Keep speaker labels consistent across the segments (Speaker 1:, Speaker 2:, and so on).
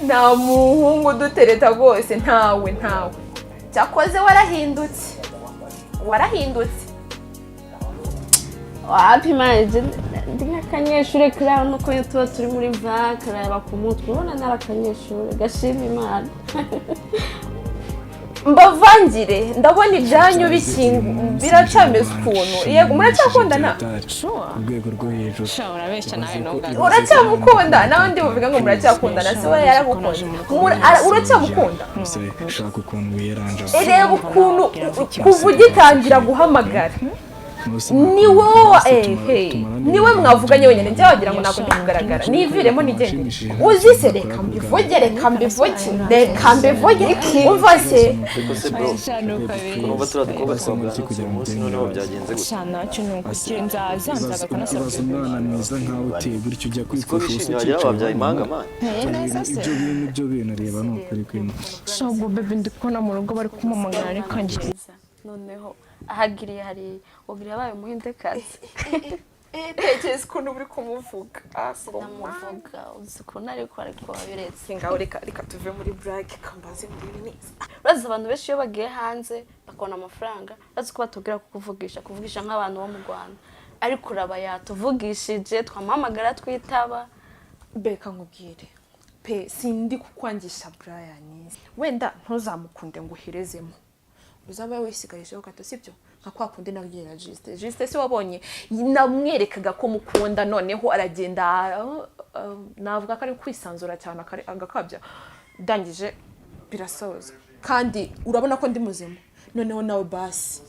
Speaker 1: nta muhungu dutereta rwose ntawe cyakoze warahindutse
Speaker 2: wapi maje ndi nk'akanyeshure kariya nuko tuba turi muri vac karaba ku mutwe ubona narakanyeshure gashima Imana
Speaker 1: mbavangire ndabona ibyanyu biracameze ukuntu yego muracyakundana
Speaker 3: urwego rwo hejuru
Speaker 4: urabeshya nawe nunga
Speaker 1: uracyamukunda nawe ndi buvuga ngo muracyakundana se we yaragukunda uracyamukunda
Speaker 3: ushaka ukuntu wiyeranja
Speaker 1: reba ukuntu kuva ugitangira guhamagara niwe mwavuganye wenyine njye wagira ngo ntabwo ndi kugaragara niviremo nigende uzise reka mbivuge umva se
Speaker 5: urumva turadukobwa twabwanze umunsi noneho byagenze gutya
Speaker 4: ntacyo nukugira nzazanzaga kanasabye
Speaker 3: umwana mwiza nkawe uteye gutyo ujya kwifashisha
Speaker 5: wagira babyaye impanga mani
Speaker 3: ibyo bintu reba ni ukuri kw'Imana
Speaker 4: shago bebe ndi kubona mu rugo bari kumamagara ariko ngiye
Speaker 2: noneho ahagiriye hari ubiri yabaye umuhindekazi
Speaker 1: tekereza ukuntu uri kumuvuga
Speaker 2: ndamuvuga uzi ukuntu ariko wabiretse
Speaker 1: ngaho reka tuve muri blague kambaze muri neza
Speaker 2: urazi abantu benshi iyo bagiye hanze bakabona amafaranga bazi ko batubwira kuvugisha nk'abantu bo mu Rwanda ariko uraba yatuvugishije twamuhamagara twitaba
Speaker 1: beka nkubwire pe sindi kukwangisha Brian wenda ntuzamukunde ngo uhirezemo uzaba wisigayeho gato sibyo nka kwa kundi nagira Juste se wabonye namwerekaga ko mukunda noneho aragenda navuga ko ari kwisanzura cyane agakabya ndangije birasoza kandi urabona ko ndi muzima noneho nawe basi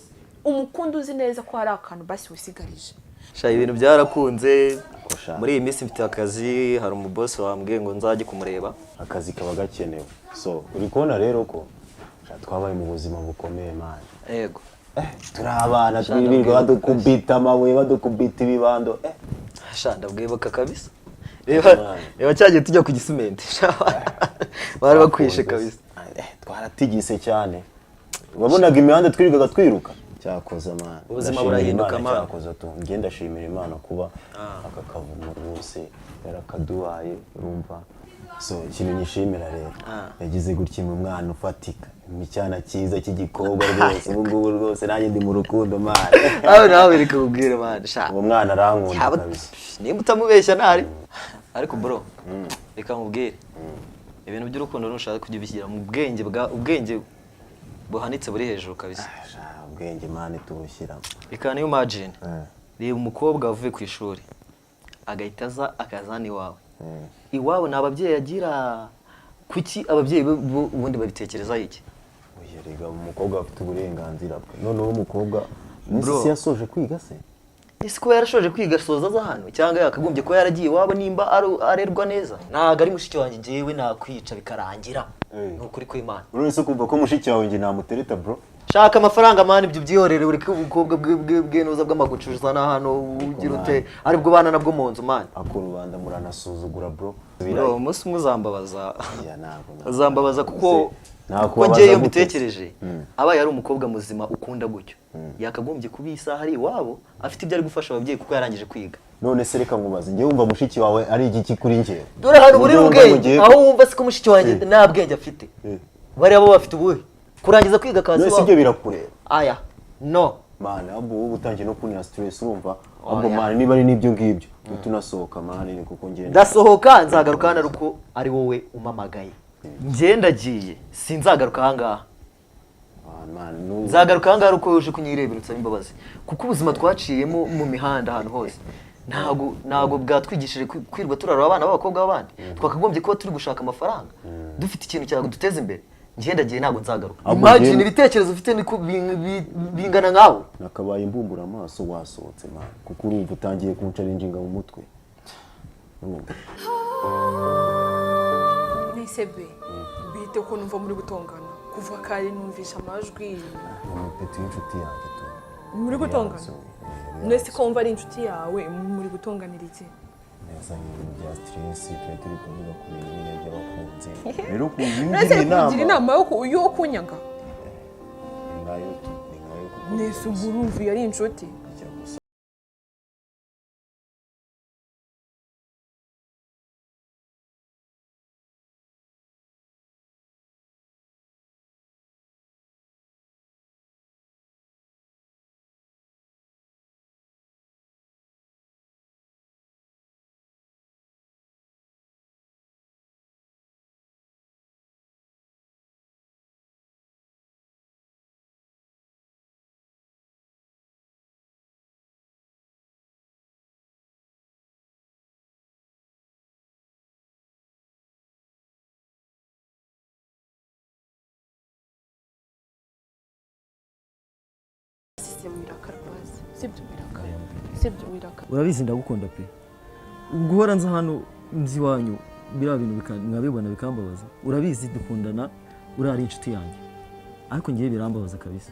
Speaker 1: umukunda uzi neza ko hari akantu basi wisigarije
Speaker 5: sha ibintu byarakunze muri iyi minsi mfite akazi hari umuboss wambwiye ngo nzajye kumureba
Speaker 6: akazi kaba gakenewe so uri kubona rero ko twabaye mu buzima bukomeye manje
Speaker 5: yego
Speaker 6: turabana twirirwa badukubita amabuye badukubita ibibando
Speaker 5: sha ndabwibuka kabisa reba cyagiye tujya ku gisimenti bari bakwishe kabisa
Speaker 6: twaratigise cyane wabonaga imihanda twirirwaga twiruka cyakoze amana
Speaker 5: ubuzima burahinduka amana
Speaker 6: cyakoze tu ngenda ashimira Imana kuba aka kavumo rwose yarakaduhaye urumva so ikintu nyishimira rero yagize gutya mu mwana ufatika imicyana cyiza cy'igikobwa rwose ubu ngubu rwose nanjye ndi mu rukundo mana
Speaker 5: nawe reka kubwira mana sha
Speaker 6: uwo mwana arankunda kabisa
Speaker 5: nimba utamubeshya ntari ariko bro reka nkubwire ibintu by'urukundo nushaka kujya ubishyira mu ubwenge buhanitse buri hejuru kabisa
Speaker 6: ubwenge mana tubushyiramo
Speaker 5: reka niyo imagine reba umukobwa wavuye ku ishuri agahita aza akazana iwawe iwabo ni ababyeyi agira kuki ababyeyi ubundi babitekereza iki
Speaker 6: uyerega umukobwa afite uburenganzira bwe noneho umukobwa nisi yasoje kwiga se
Speaker 5: ese ko yarashoje kwiga soza za hano cyangwa yakagombye ko yaragiye iwabo nimba arerwa neza ntago ari mushiki wanjye ngewe nakwica bikarangira nukuri ko Imana
Speaker 6: uretse kumva ko mushiki wawe nge namutereta bro
Speaker 5: shaka amafaranga mani ibyo byihorere uri ko ubukobwa bw'enoza bw'amagucuza na hano ugira ute aribwo bana nabwo mu nzu mani
Speaker 6: ako rubanda muranasuzugura bro
Speaker 5: umunsi muzambabaza
Speaker 6: ntabwo
Speaker 5: azambabaza kuko ngiye mbitekereje abaye ari umukobwa muzima ukunda gutyo yakagombye kubisa hari iwabo afite ibyo ari gufasha ababyeyi kuko yarangije kwiga
Speaker 6: none se reka nkubaze ngiye wumva mushiki wawe ari igiki kuri nge
Speaker 5: dore hano buri ubwenge aho wumva se ko mushiki wanjye nta bwenge afite bari abo bafite ubuhe kurangiza kwiga kazi
Speaker 6: wabo ibyo birakureba
Speaker 5: aya no
Speaker 6: mana abo ubutangiye no kunya stress urumva abo mana niba ari nibyo ngibyo tunasohoka mana ni kuko ngenda
Speaker 5: ndasohoka nzagaruka hano ruko ari wowe umamagaye ngenda giye sinzagaruka ahangaha nzagaruka ahangaha ruko uje kunyirebera utsaba imbabazi kuko ubuzima twaciyemo mu mihanda ahantu hose ntago bwatwigishije kwirwa turara abana b'abakobwa b'abandi twakagombye kuba turi gushaka amafaranga dufite ikintu cyaduteza imbere ngenda giye ntago nzagaruka imagine ibitekerezo ufite niko bingana nkawe
Speaker 6: nakabaye imbumbura amaso wasohotse mana kuko urumva utangiye kuncarinjinga mu mutwe
Speaker 1: nisebe bite ko numva muri gutongana kuva kare numvisha amajwi
Speaker 6: peti inshuti yanjye tu
Speaker 1: muri gutongana nese ko umva ari inshuti yawe muri gutonganira iki
Speaker 6: neza ibintu bya stress turi kuvuga ku bintu nyine by'abakunzi rero
Speaker 1: kugira inama yo kunyaga
Speaker 6: nayo
Speaker 1: nese uburuvi yari inshuti basi wirakara basi sibyo wirakara sibyo wirakara
Speaker 5: urabizi ndagukunda pe guhora nza hano nzi wanyu bira bintu mwabibona bikambabaza urabizi dukundana urari inshuti yanjye ariko ngiye birambabaza kabisa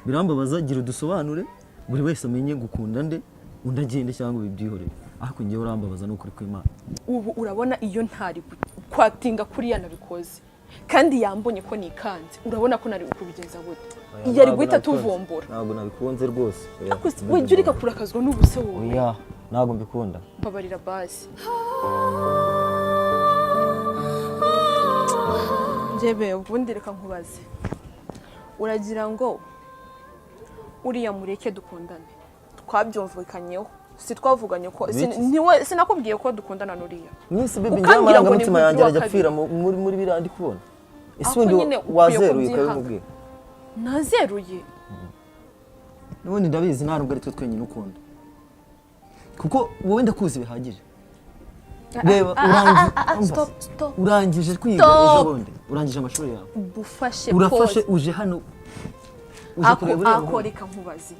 Speaker 5: birambabaza gira udusobanure buri wese amenye gukunda nde undagende cyangwa bibyihoreye ariko ngiye urambabaza no kuri kw'Imana
Speaker 1: ubu urabona iyo ntari kwatinga kuri yanabikoze kandi yambonye ko nikanze urabona ko nari kubigenza gute iyo ari guhita tuvumbura
Speaker 5: ntabwo nabikunze rwose
Speaker 1: wajya urika kurakazwa n'ubuse wowe
Speaker 5: oya ntabwo mbikunda
Speaker 1: mbabarira basi njebe ubundi reka nkubaze uragira ngo uriya mureke dukundane twabyumvikanyeho si twavuganye ko sinakubwiye ko dukundana n'uriya
Speaker 5: mwese bebe njye amarangamutima yanjye arajya apfira muri biriya ndi kubona ese wenda wazeruye ukabimubwira
Speaker 1: nazeruye
Speaker 5: n'ubundi ndabizi nta nubwo ari twe twenyine ukunda kuko wowe ndakuzi bihagije reba urangije kwiga ejo bundi urangije amashuri yawe urafashe uje hano uje kureba uriya
Speaker 1: ako reka nkubaze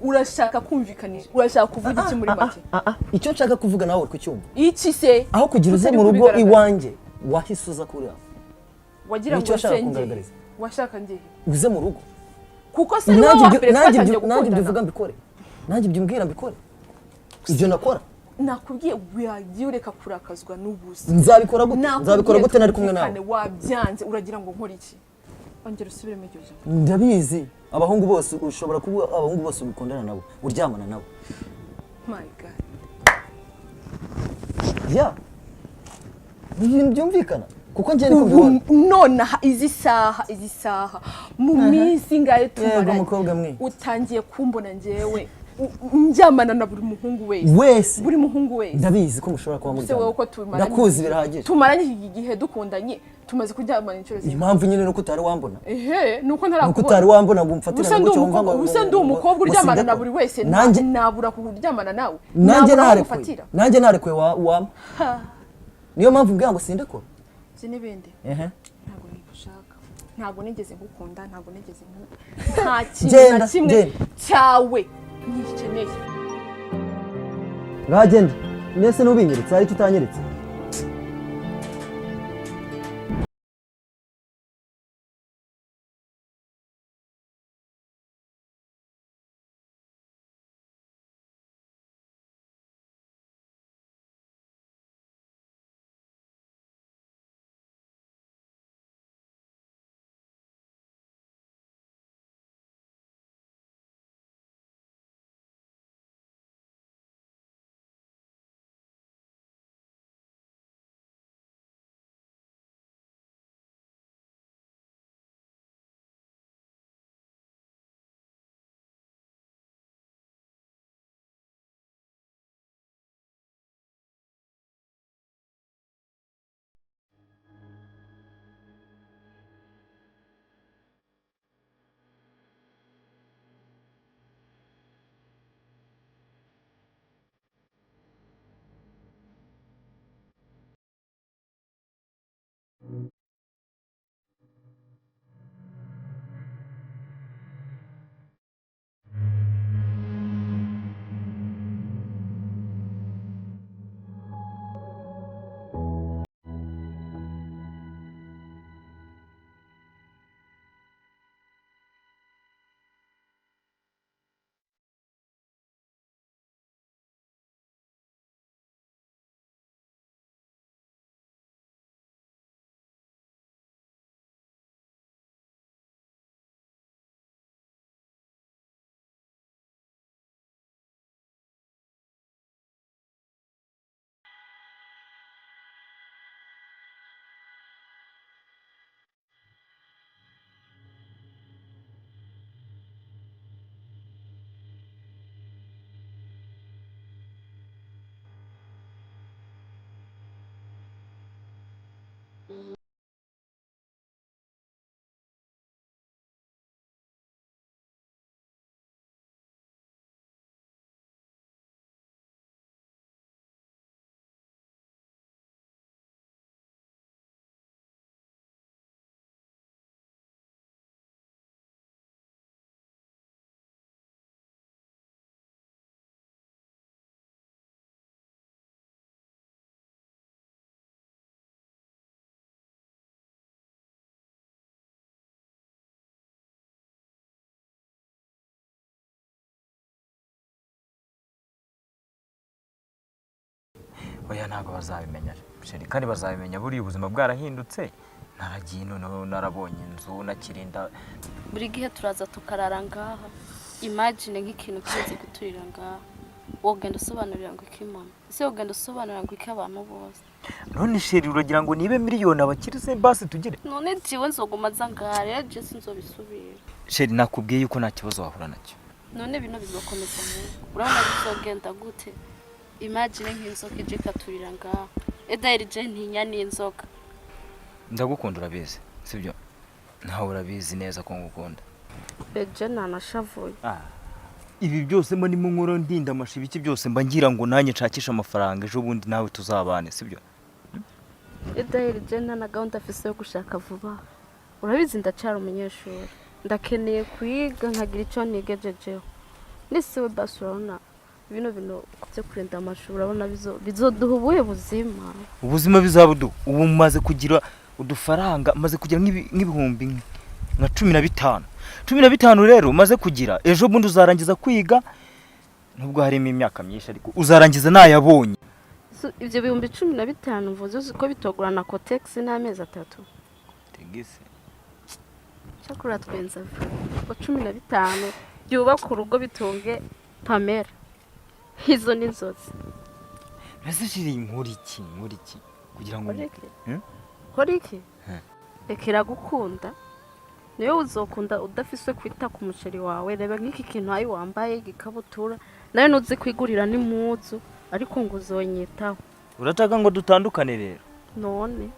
Speaker 1: urashaka kumvikanisha urashaka kuvuga iki muri make
Speaker 5: icyo nshaka kuvuga nawe ku cyumba
Speaker 1: iki se
Speaker 5: aho kugira uze mu rugo iwanjye wahise uza kuri aho
Speaker 1: wagira ngo senge washaka ngiye
Speaker 5: uze mu rugo
Speaker 1: kuko se niwe wapere twatangiye
Speaker 5: nanjye ibyo uvuga mbikore nanjye ibyo umbwira mbikore ibyo nakora
Speaker 1: nakubwiye wagiye ureka kurakazwa n'ubusa
Speaker 5: nzabikora gute nari kumwe nawe
Speaker 1: wabyanze uragira ngo nkore iki ongera usubiremo iryo jambo
Speaker 5: ndabizi abahungu bose ushobora kuba abahungu bose ubikundana nabo uryamana nabo
Speaker 1: my god
Speaker 5: ya byumvikana kuko njye niko mbibona
Speaker 1: nonaha izi saha mu minsi ngayo
Speaker 5: tumaranye
Speaker 1: utangiye kumbona njyewe njyamana na buri muhungu wese buri muhungu wese
Speaker 5: ndabizi ko mushobora kuba mujyana ndakuzi birahagije
Speaker 1: tumaranye iki gihe dukundanye tumaze kuryamana inshuro zimwe
Speaker 5: impamvu nyine nuko utari wambona
Speaker 1: nuko ntarakubona
Speaker 5: nuko utari wambona ngo umfatire ngo cyumva ngo
Speaker 1: ubusa ndi umukobwa uryamana na buri wese nabura kuryamana nawe
Speaker 5: nanjye narekuye wama niyo mpamvu mbwira ngo sindekora
Speaker 1: si n'ibindi ntabwo nigushaka ntabwo nigeze ngukunda ntabwo nigeze nta kintu na kimwe cyawe ntikeneye
Speaker 5: ngagenda mwese nubinyeretse hari icyo utanyeretse
Speaker 7: oya ntabwo bazabimenya sheri kandi bazabimenya buriya ubuzima bwarahindutse naragiye noneho narabonye inzu nakirinda
Speaker 2: buri gihe turaza tukarara ngaha imagine nk'ikintu kizi guturira ngaha wogenda usobanurira ngo iki mama ese wogenda usobanurira ngo iki abantu bose
Speaker 7: none sheri uragira ngo nibe miliyoni abakirize basi tugire
Speaker 2: none jiwe nzoguma zangare je sinzobisubira
Speaker 7: sheri nakubwiye yuko nta kibazo wahura nacyo
Speaker 2: none bino bizokomeza urabona bizogenda gute imagine nk'inzoka ije ikaturira ngaha edaheri je ntinya n'inzoka
Speaker 7: ndagukunda urabizi sibyo ntawe urabizi neza ko ngukunda
Speaker 2: beje nanashavuye
Speaker 7: ibi byose mba ndimo nkora ndinda amashibiki byose mba ngira ngo nanjye nshakisha amafaranga ejo bundi nawe tuzabane sibyo
Speaker 2: edaheri je na gahunda afise yo gushaka vuba urabizi ndacara umunyeshuri ndakeneye kwiga nkagira icyo nigejejeho nisiwe basi urabona bino byo kurinda amashuri urabona bizoduha ubuhe ubuzima
Speaker 7: bizabudu ubu maze kugira udufaranga maze kugira nk'ibihumbi nka 15 rero maze kugira ejo bundi uzarangiza kwiga nubwo harimo imyaka myinshi ariko uzarangiza nayabonye
Speaker 2: ibyo bihumbi 15 mvuze uzi ko bitogura na cotex n'amezi 3
Speaker 7: tegese
Speaker 2: cyakora twenza ko 15 byubaka urugo bitunge Pamela izo ni inzozi
Speaker 7: ese shiri inkuru iki kugira ngo
Speaker 2: horiki rekera gukunda niyo uzokunda udafise kwita ku muceri wawe reba nk'iki kintu ayi wambaye gikabutura nayo nuzi kwigurira n'impuzu ariko ngo uzonyitaho
Speaker 7: urataka ngo dutandukane rero
Speaker 2: none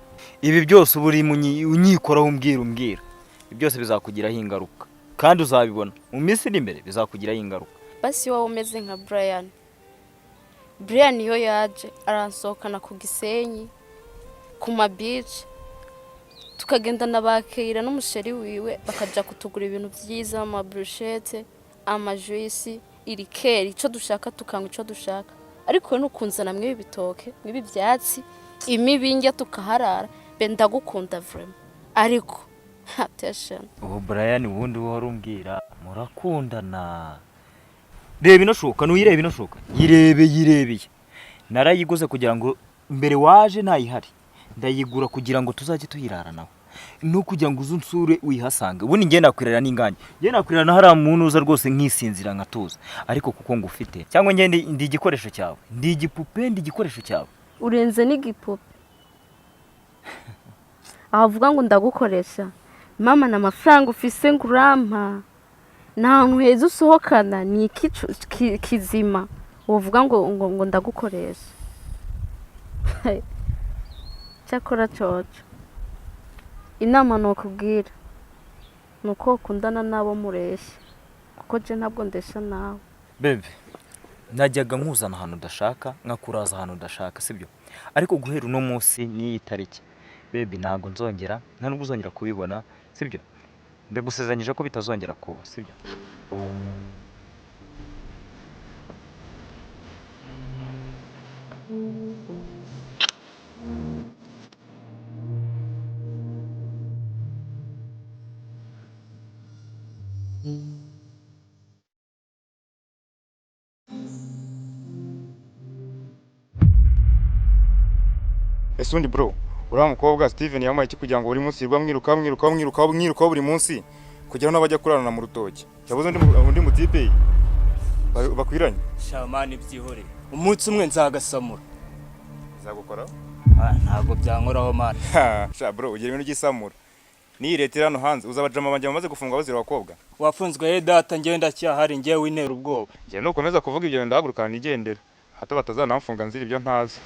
Speaker 7: ibi byose uburi unyikoraho umbwira byose bizakugiraho ingaruka kandi uzabibona mu minsi iri imbere bizakugiraho ingaruka
Speaker 2: basi wowe umeze nka Brian yo yaje aransohokana ku Gisenyi ku mabici tukagenda na Keilla n'umusheri wiwe bakaja kutugura ibintu byiza ama bruschette amajuisi irikeri ico dushaka tukanywa ico dushaka ariko nukunzana mwe bitoke mwe byatsi imibinge tukaharara be ndagukunda vraiment ariko attention
Speaker 7: ubu Brian wundi warumbwira murakundana reba inashoka nuyireba inashoka yirebeye narayiguze kugira ngo mbere waje ntayihari ndayigura kugira ngo tuzajye tuyirara nawe no kugira ngo uzunsure uyihasanga ubu ninge nakwirera n'inganye nge nakwirera na hari umuntu uza rwose nkisinzira nkatuza ariko kuko ngufite cyangwa nge ndi igikoresho cyawe ndi igipupe ndi igikoresho cyawe
Speaker 2: urenze n'igipupe avuga ngo ndagukoresha mama na mafaranga ufise ngurampa nta heza usohokana ni iki kizima uvuga ngo ndagukoresha cyakora cyoco inama nokubwira nuko ukundana nabo mureshya kuko je ntabwo ndesha nawe
Speaker 7: bebe najyaga nkuzana ahantu udashaka nkakuraza ahantu udashaka sibyo ariko guhera uno munsi n'iyi tariki bebe ntago nzongera nta nubwo uzongera kubibona sibyo ndagusezeranyije ko bitazongera kuba sibyo
Speaker 8: ese undi bro uriya mukobwa Steven yamuhaye iki kugira ngo buri munsi yirwa mwiruka buri munsi kugira ngo bajya kurarana mu rutoki yabuze undi mutipe bakwiranye
Speaker 9: shamani byihore umunsi umwe nzagasamura
Speaker 8: zagukora
Speaker 9: ntago byankoraho mani
Speaker 8: sha bro ugira ibintu gisamura ni leta hano hanze uzabajama banje bamaze gufunga bazira abakobwa
Speaker 9: wafunzwe he data ngewe ndacyahari ngewe winera ubwoba
Speaker 8: ngiye no komeza kuvuga ibyo ndahagurukana nigendera hato batazanamfunga nzira ibyo ntazi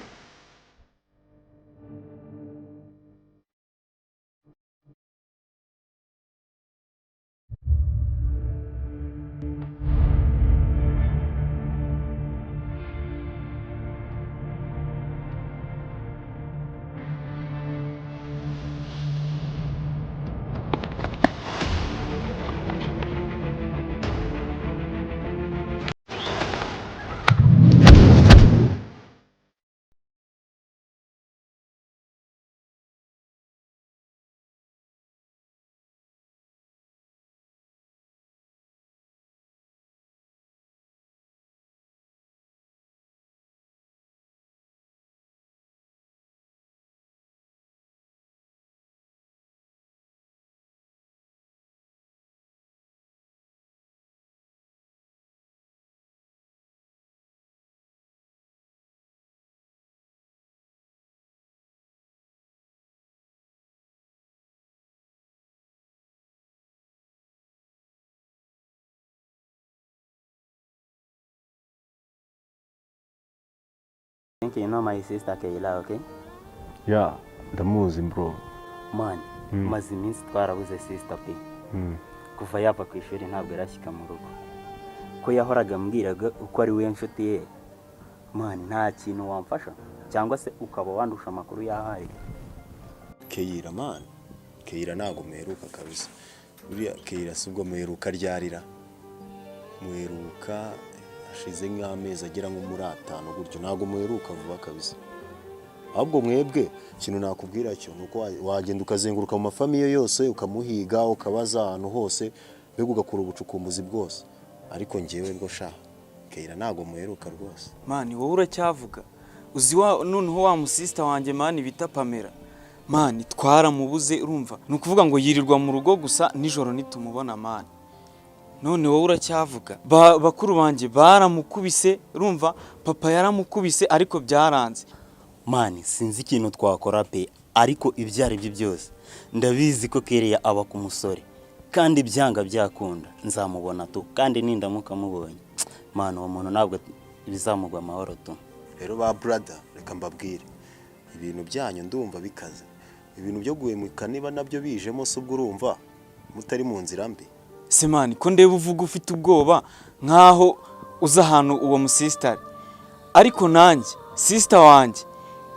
Speaker 10: think you know my sister Keilla, okay?
Speaker 6: Yeah, ndamuzi bro.
Speaker 10: Man, maze iminsi twarabuze sister pe. Kuva yava ku ishuri ntabwo yarashyika mu rugo. Ko yahoraga ambwiraga uko ari we nshuti ye. Man, nta kintu wamfasha cyangwa se ukaba wandusha amakuru yahari.
Speaker 6: Keilla man. Keilla ntago muheruka kabisa. Buriya Keilla si ubwo muheruka ryarira. Muheruka ashize nk'amezi agera nko muri 5 gutyo ntago muheruka vuba kabisa. Ahubwo mwebwe ikintu nakubwira cyo nuko wagenda ukazenguruka mu mafamiye yose ukamuhiga ukabaza ahantu hose mbega ugakura ubucukumbuzi bwose. Ariko njyewe ngo sha Keilla ntago muheruka rwose.
Speaker 9: Mani wowe uracyavuga uzi noneho wa musista wanjye mani bita Pamela mani twaramubuze urumva nukuvuga ngo yirirwa mu rugo gusa nijoro nitumubona mani none wowe uracyavuga bakuru banje baramukubise urumva papa yaramukubise ariko byaranze
Speaker 10: Mani sinzi ikintu twakora pe ariko ibyari byo byose ndabizi ko Keilla aba ku musore kandi byanga byakunda nzamubona tu kandi nindamuka mubonye mani uwo muntu ntabwo bizamugwa amahoro tu.
Speaker 6: Rero ba brother reka mbabwire ibintu byanyu ndumva bikaze ibintu byo guhemuka niba nabyo bijemo se ubwo urumva mutari mu nzira mbi.
Speaker 9: Se mani ko ndeba uvuga ufite ubwoba nkaho uza ahantu uwo musista ariko nanjye sister wanjye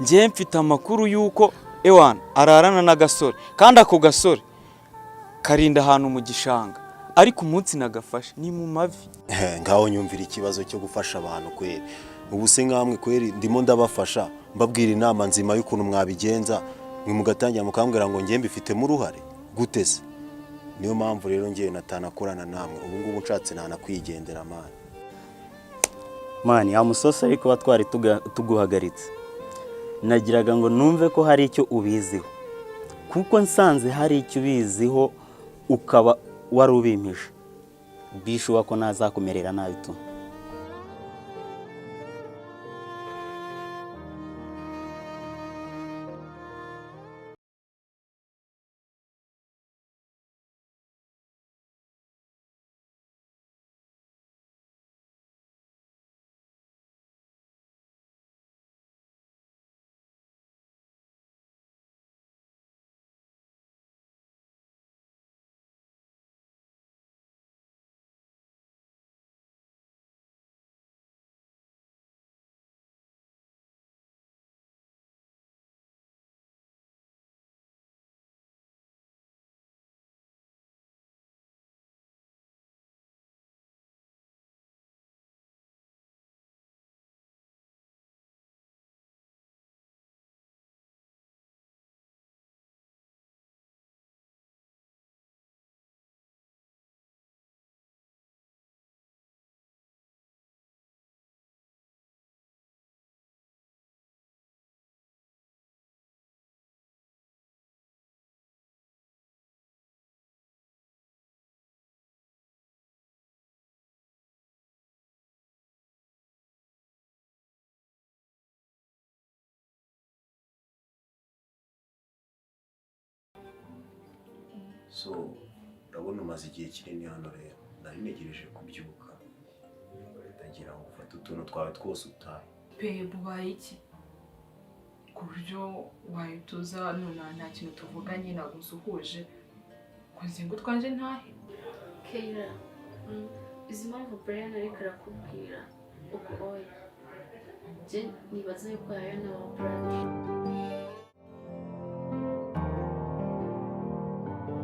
Speaker 9: ngiye mfite amakuru yuko ewana ararana n'agasore kandi ako gasore karinda ahantu mu gishanga ariko umunsi nagafashe ni mu mavi.
Speaker 6: Ngaho nyumvira ikibazo cyo gufasha abantu kweri ubu se nkamwe kweri ndimo ndabafasha mbabwira inama nzima y'ukuntu mwabigenza mwe mugatangira mukambwira ngo ngiye mbifitemo uruhare guteze. Niyo mpamvu rero ngiye natanakorana namwe ubu ngubu nshatse nanakwigendera mani.
Speaker 10: Mani amusose ariko batwari tuguhagaritse nagiraga ngo numve ko hari icyo ubiziho kuko nsanze hari icyo ubiziho ukaba wari ubimpishe bishuwa ko nazakumerera nabi tu.
Speaker 6: So urabona umaze igihe kinini hano rero nari negereje kubyuka ndagira ngo ufate utuntu twawe twose utahe.
Speaker 1: Pe bubaye iki ku buryo wahituza none nta kintu tuvuganye ntabwo usuhuje kuzi ngo twanje ntahe.
Speaker 2: Keilla, izi mpamvu Brian ariko arakubwira uko oya je nibaza yuko yayo na brother